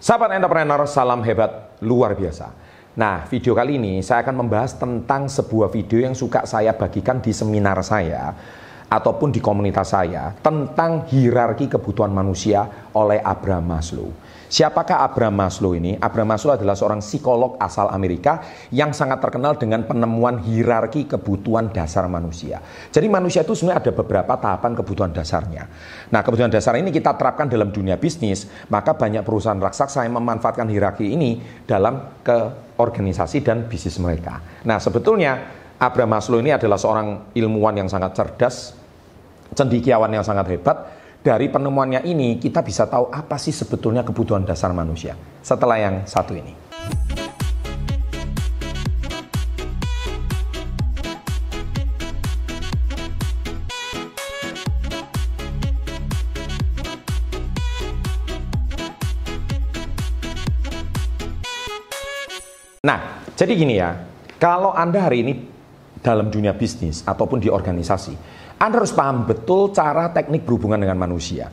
Sahabat entrepreneur, salam hebat luar biasa. Nah, video kali ini saya akan membahas tentang sebuah video yang suka saya bagikan di seminar saya ataupun di komunitas saya tentang hierarki kebutuhan manusia oleh Abraham Maslow. Siapakah Abraham Maslow ini? Abraham Maslow adalah seorang psikolog asal Amerika yang sangat terkenal dengan penemuan hierarki kebutuhan dasar manusia. Jadi manusia itu sebenarnya ada beberapa tahapan kebutuhan dasarnya. Nah, kebutuhan dasar ini kita terapkan dalam dunia bisnis, maka banyak perusahaan raksasa yang memanfaatkan hierarki ini dalam organisasi dan bisnis mereka. Nah, sebetulnya Abraham Maslow ini adalah seorang ilmuwan yang sangat cerdas, cendekiawan yang sangat hebat. Dari penemuannya ini kita bisa tahu apa sih sebetulnya kebutuhan dasar manusia setelah yang satu ini. Nah, jadi gini ya, kalau Anda hari ini dalam dunia bisnis ataupun di organisasi, Anda harus paham betul cara teknik berhubungan dengan manusia.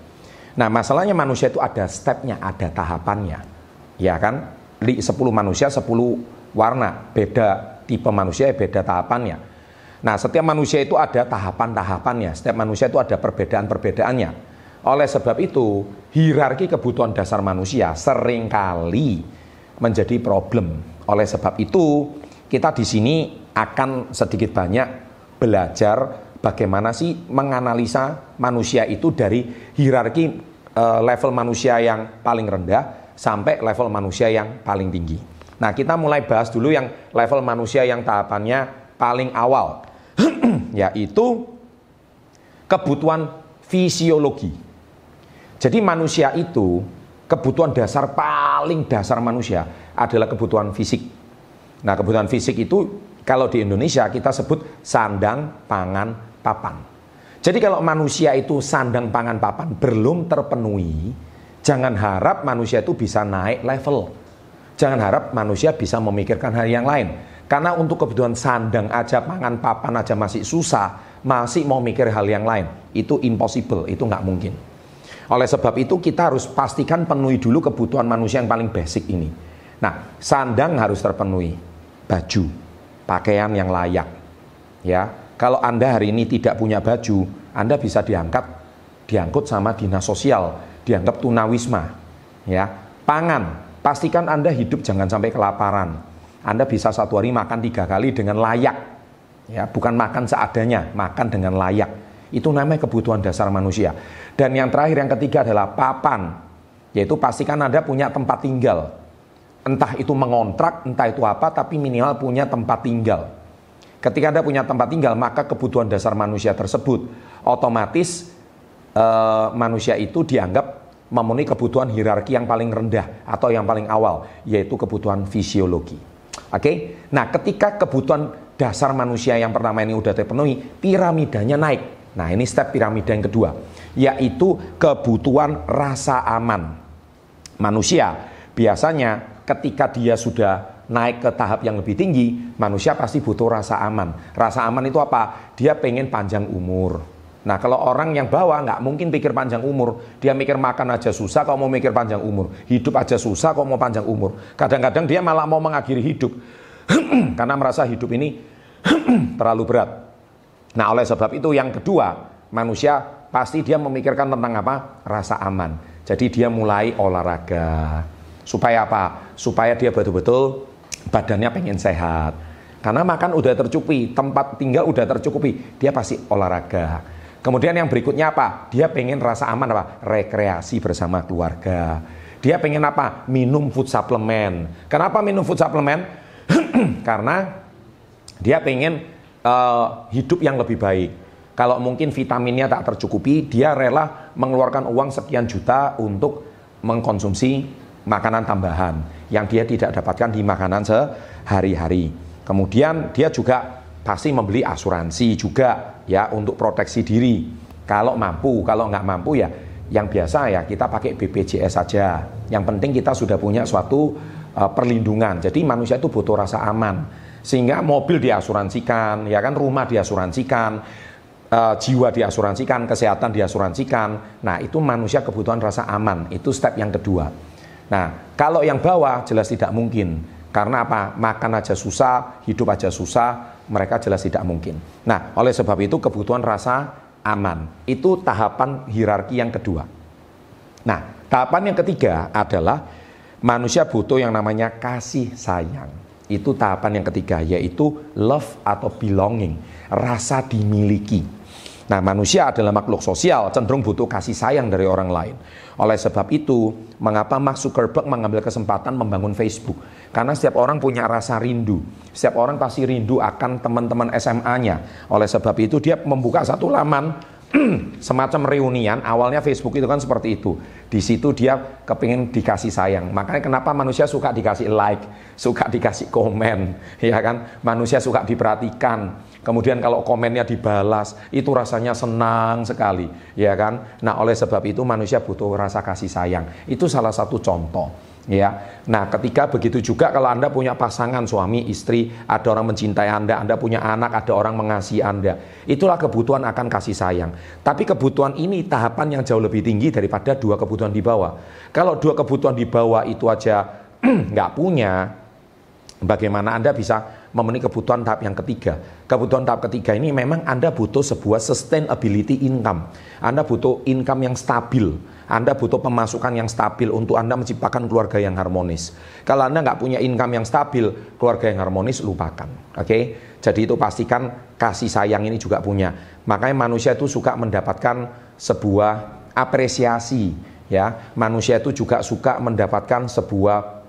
Nah, masalahnya manusia itu ada stepnya, ada tahapannya. Ya kan? 10 manusia, 10 warna. Beda tipe manusia, beda tahapannya. Nah, setiap manusia itu ada tahapan-tahapannya. Setiap manusia itu ada perbedaan-perbedaannya. Oleh sebab itu, hierarki kebutuhan dasar manusia seringkali menjadi problem. Oleh sebab itu, kita di sini akan sedikit banyak belajar bagaimana sih menganalisa manusia itu dari hierarki level manusia yang paling rendah sampai level manusia yang paling tinggi. Nah, kita mulai bahas dulu yang level manusia yang tahapannya paling awal, yaitu kebutuhan fisiologi. Jadi manusia itu, kebutuhan dasar paling dasar manusia adalah kebutuhan fisik. Nah, kebutuhan fisik itu kalau di Indonesia kita sebut sandang, pangan, papan. Jadi kalau manusia itu sandang, pangan, papan belum terpenuhi, jangan harap manusia itu bisa naik level. Jangan harap manusia bisa memikirkan hal yang lain. Karena untuk kebutuhan sandang aja, pangan, papan aja masih susah, masih mau mikir hal yang lain. Itu impossible, itu nggak mungkin. Oleh sebab itu kita harus pastikan penuhi dulu kebutuhan manusia yang paling basic ini. Nah, sandang harus terpenuhi, baju, pakaian yang layak, ya. Kalau Anda hari ini tidak punya baju, Anda bisa diangkut sama dinas sosial, dianggap tunawisma, ya. Pangan, pastikan Anda hidup jangan sampai kelaparan. Anda bisa satu hari makan 3 kali dengan layak, ya, bukan makan seadanya, makan dengan layak. Itu namanya kebutuhan dasar manusia. Dan yang terakhir, yang ketiga adalah papan, yaitu pastikan Anda punya tempat tinggal. Entah itu mengontrak, entah itu apa, tapi minimal punya tempat tinggal. Ketika Anda punya tempat tinggal, maka kebutuhan dasar manusia tersebut otomatis manusia itu dianggap memenuhi kebutuhan hierarki yang paling rendah atau yang paling awal, yaitu kebutuhan fisiologi. Oke? Nah, ketika kebutuhan dasar manusia yang pertama ini udah terpenuhi, piramidanya naik. Nah, ini step piramida yang kedua, yaitu kebutuhan rasa aman. Manusia biasanya ketika dia sudah naik ke tahap yang lebih tinggi, manusia pasti butuh rasa aman. Rasa aman itu apa? Dia pengen panjang umur. Nah, kalau orang yang bawah nggak mungkin pikir panjang umur. Dia mikir makan aja susah, kalau mau mikir panjang umur. Hidup aja susah, kalau mau panjang umur. Kadang-kadang dia malah mau mengakhiri hidup. Karena merasa hidup ini terlalu berat. Nah, oleh sebab itu yang kedua, manusia pasti dia memikirkan tentang apa? Rasa aman. Jadi dia mulai olahraga. Supaya apa? Supaya dia betul-betul badannya pengen sehat. Karena makan udah tercukupi, tempat tinggal udah tercukupi, dia pasti olahraga. Kemudian yang berikutnya apa? Dia pengen rasa aman apa? Rekreasi bersama keluarga. Dia pengen apa? Minum food supplement. Kenapa minum food supplement? Karena dia pengen hidup yang lebih baik. Kalau mungkin vitaminnya tak tercukupi, dia rela mengeluarkan uang sekian juta untuk mengkonsumsi makanan tambahan yang dia tidak dapatkan di makanan sehari-hari. Kemudian dia juga pasti membeli asuransi juga, ya, untuk proteksi diri. Kalau mampu, kalau nggak mampu ya yang biasa ya kita pakai BPJS saja. Yang penting kita sudah punya suatu perlindungan. Jadi manusia itu butuh rasa aman. Sehingga mobil diasuransikan, ya kan, rumah diasuransikan, jiwa diasuransikan, kesehatan diasuransikan. Nah, itu manusia kebutuhan rasa aman. Itu step yang kedua. Nah, kalau yang bawah jelas tidak mungkin. Karena apa? Makan aja susah, hidup aja susah, mereka jelas tidak mungkin. Nah, oleh sebab itu kebutuhan rasa aman. Itu tahapan hierarki yang kedua. Nah, tahapan yang ketiga adalah manusia butuh yang namanya kasih sayang. Itu tahapan yang ketiga, yaitu love atau belonging, rasa dimiliki. Nah, manusia adalah makhluk sosial, cenderung butuh kasih sayang dari orang lain. Oleh sebab itu, mengapa Mark Zuckerberg mengambil kesempatan membangun Facebook? Karena setiap orang punya rasa rindu. Setiap orang pasti rindu akan teman-teman SMA-nya. Oleh sebab itu, dia membuka satu laman semacam reunian. Awalnya Facebook itu kan seperti itu. Di situ dia kepingin dikasih sayang. Makanya kenapa manusia suka dikasih like, suka dikasih komen, ya kan? Manusia suka diperhatikan. Kemudian kalau komennya dibalas, itu rasanya senang sekali, ya kan? Nah, oleh sebab itu manusia butuh rasa kasih sayang. Itu salah satu contoh, ya. Nah, ketika begitu juga kalau Anda punya pasangan suami, istri, ada orang mencintai Anda punya anak, ada orang mengasihi Anda. Itulah kebutuhan akan kasih sayang. Tapi kebutuhan ini tahapan yang jauh lebih tinggi daripada dua kebutuhan di bawah. Kalau dua kebutuhan di bawah itu aja nggak punya, bagaimana Anda bisa memenuhi kebutuhan tahap yang ketiga? Kebutuhan tahap ketiga ini memang Anda butuh sebuah sustainability income. Anda butuh income yang stabil. Anda butuh pemasukan yang stabil untuk Anda menciptakan keluarga yang harmonis. Kalau Anda nggak punya income yang stabil, keluarga yang harmonis lupakan. Oke? Jadi itu pastikan kasih sayang ini juga punya. Makanya manusia itu suka mendapatkan sebuah apresiasi. Ya, manusia itu juga suka mendapatkan sebuah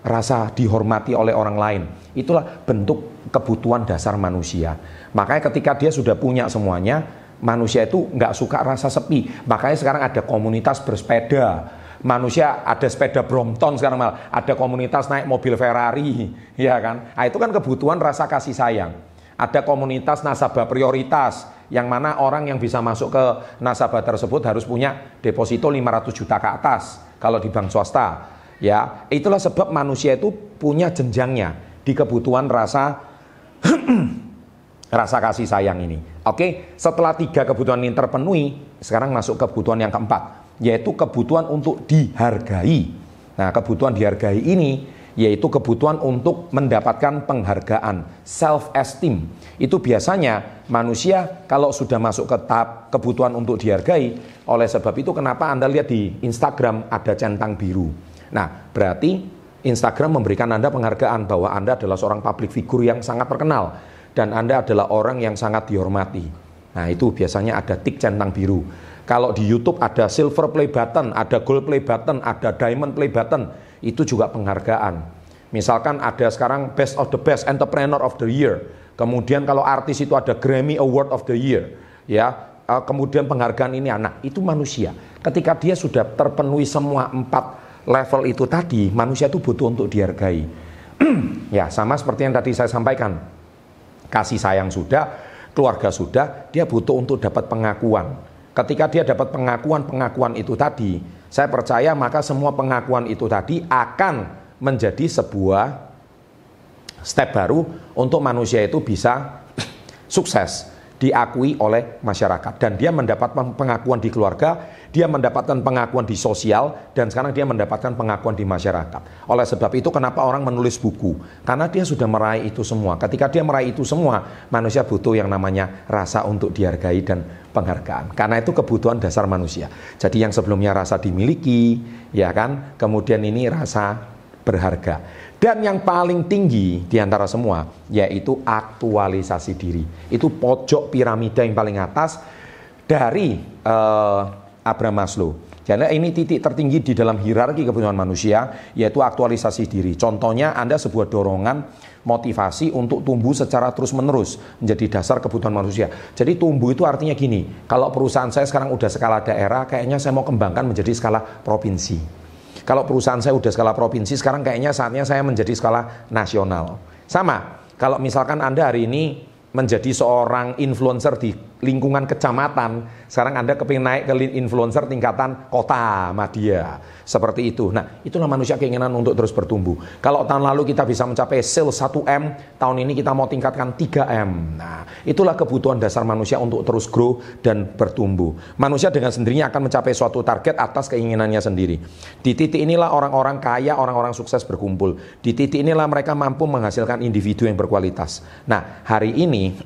rasa dihormati oleh orang lain. Itulah bentuk kebutuhan dasar manusia. Makanya ketika dia sudah punya semuanya, manusia itu nggak suka rasa sepi. Makanya sekarang ada komunitas bersepeda. Manusia ada sepeda Brompton sekarang, malah ada komunitas naik mobil Ferrari, ya kan? Nah, itu kan kebutuhan rasa kasih sayang. Ada komunitas nasabah prioritas, yang mana orang yang bisa masuk ke nasabah tersebut harus punya deposito 500 juta ke atas kalau di bank swasta. Ya, itulah sebab manusia itu punya jenjangnya di kebutuhan rasa rasa kasih sayang ini. Oke, setelah tiga kebutuhan ini terpenuhi, sekarang masuk kebutuhan yang keempat, yaitu kebutuhan untuk dihargai. Nah, kebutuhan dihargai ini yaitu kebutuhan untuk mendapatkan penghargaan, self esteem. Itu biasanya manusia kalau sudah masuk ke tahap kebutuhan untuk dihargai. Oleh sebab itu kenapa Anda lihat di Instagram ada centang biru. Nah, berarti Instagram memberikan Anda penghargaan bahwa Anda adalah seorang public figure yang sangat terkenal dan Anda adalah orang yang sangat dihormati. Nah, itu biasanya ada tik centang biru. Kalau di YouTube ada silver play button, ada gold play button, ada diamond play button. Itu juga penghargaan. Misalkan ada sekarang best of the best, entrepreneur of the year. Kemudian kalau artis itu ada Grammy Award of the year. Ya, kemudian penghargaan ini anak, itu manusia. Ketika dia sudah terpenuhi semua 4 level itu tadi, manusia itu butuh untuk dihargai. Ya, sama seperti yang tadi saya sampaikan. Kasih sayang sudah, keluarga sudah, dia butuh untuk dapat pengakuan. Ketika dia dapat pengakuan itu tadi, saya percaya maka semua pengakuan itu tadi akan menjadi sebuah step baru untuk manusia itu bisa sukses, diakui oleh masyarakat. Dan dia mendapatkan pengakuan di keluarga, dia mendapatkan pengakuan di sosial, dan sekarang dia mendapatkan pengakuan di masyarakat. Oleh sebab itu kenapa orang menulis buku? Karena dia sudah meraih itu semua. Ketika dia meraih itu semua, manusia butuh yang namanya rasa untuk dihargai dan penghargaan. Karena itu kebutuhan dasar manusia. Jadi yang sebelumnya rasa dimiliki, ya kan? Kemudian ini rasa berharga. Dan yang paling tinggi di antara semua yaitu aktualisasi diri. Itu pojok piramida yang paling atas dari Abraham Maslow. Jadi ini titik tertinggi di dalam hierarki kebutuhan manusia, yaitu aktualisasi diri. Contohnya Anda sebuah dorongan motivasi untuk tumbuh secara terus-menerus menjadi dasar kebutuhan manusia. Jadi tumbuh itu artinya gini, kalau perusahaan saya sekarang udah skala daerah, kayaknya saya mau kembangkan menjadi skala provinsi. Kalau perusahaan saya udah skala provinsi, sekarang kayaknya saatnya saya menjadi skala nasional. Sama, kalau misalkan Anda hari ini menjadi seorang influencer di lingkungan kecamatan, sekarang Anda kepingin naik ke influencer tingkatan kota, media, seperti itu. Nah, itulah manusia keinginan untuk terus bertumbuh. Kalau tahun lalu kita bisa mencapai sales 1M, tahun ini kita mau tingkatkan 3M. Nah, itulah kebutuhan dasar manusia untuk terus grow dan bertumbuh. Manusia dengan sendirinya akan mencapai suatu target atas keinginannya sendiri. Di titik inilah orang-orang kaya, orang-orang sukses berkumpul. Di titik inilah mereka mampu menghasilkan individu yang berkualitas. Nah, hari ini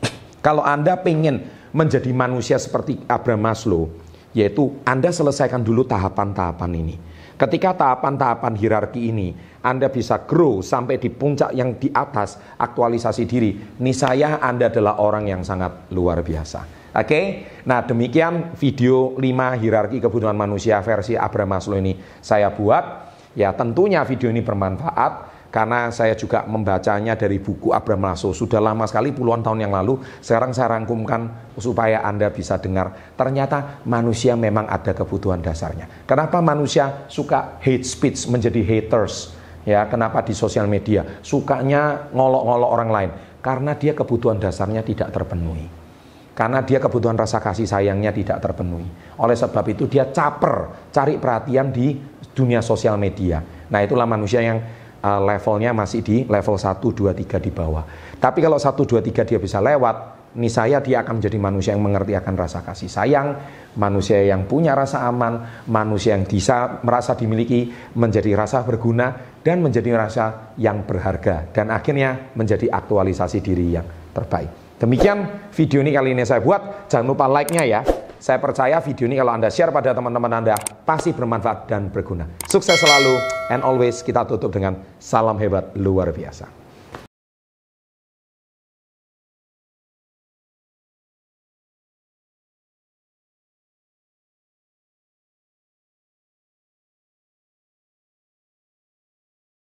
kalau Anda pengen menjadi manusia seperti Abraham Maslow, yaitu Anda selesaikan dulu tahapan-tahapan ini. Ketika tahapan-tahapan hierarki ini Anda bisa grow sampai di puncak yang di atas, aktualisasi diri, niscaya Anda adalah orang yang sangat luar biasa. Oke? Nah, demikian video 5 hierarki kebutuhan manusia versi Abraham Maslow ini saya buat. Ya, tentunya video ini bermanfaat karena saya juga membacanya dari buku Abraham Maslow. Sudah lama sekali, puluhan tahun yang lalu. Sekarang saya rangkumkan supaya Anda bisa dengar. Ternyata manusia memang ada kebutuhan dasarnya. Kenapa manusia suka hate speech, menjadi haters? Ya, kenapa di sosial media sukanya ngolok-ngolok orang lain? Karena dia kebutuhan dasarnya tidak terpenuhi. Karena dia kebutuhan rasa kasih sayangnya tidak terpenuhi. Oleh sebab itu dia caper, cari perhatian di dunia sosial media. Nah, itulah manusia yang levelnya masih di level 1, 2, 3 di bawah. Tapi kalau 1, 2, 3 dia bisa lewat, niscaya dia akan menjadi manusia yang mengerti akan rasa kasih sayang, manusia yang punya rasa aman, manusia yang bisa merasa dimiliki, menjadi rasa berguna, dan menjadi rasa yang berharga. Dan akhirnya menjadi aktualisasi diri yang terbaik. Demikian video ini kali ini saya buat. Jangan lupa like-nya ya. Saya percaya video ini kalau Anda share pada teman-teman Anda pasti bermanfaat dan berguna. Sukses selalu, and always kita tutup dengan salam hebat luar biasa.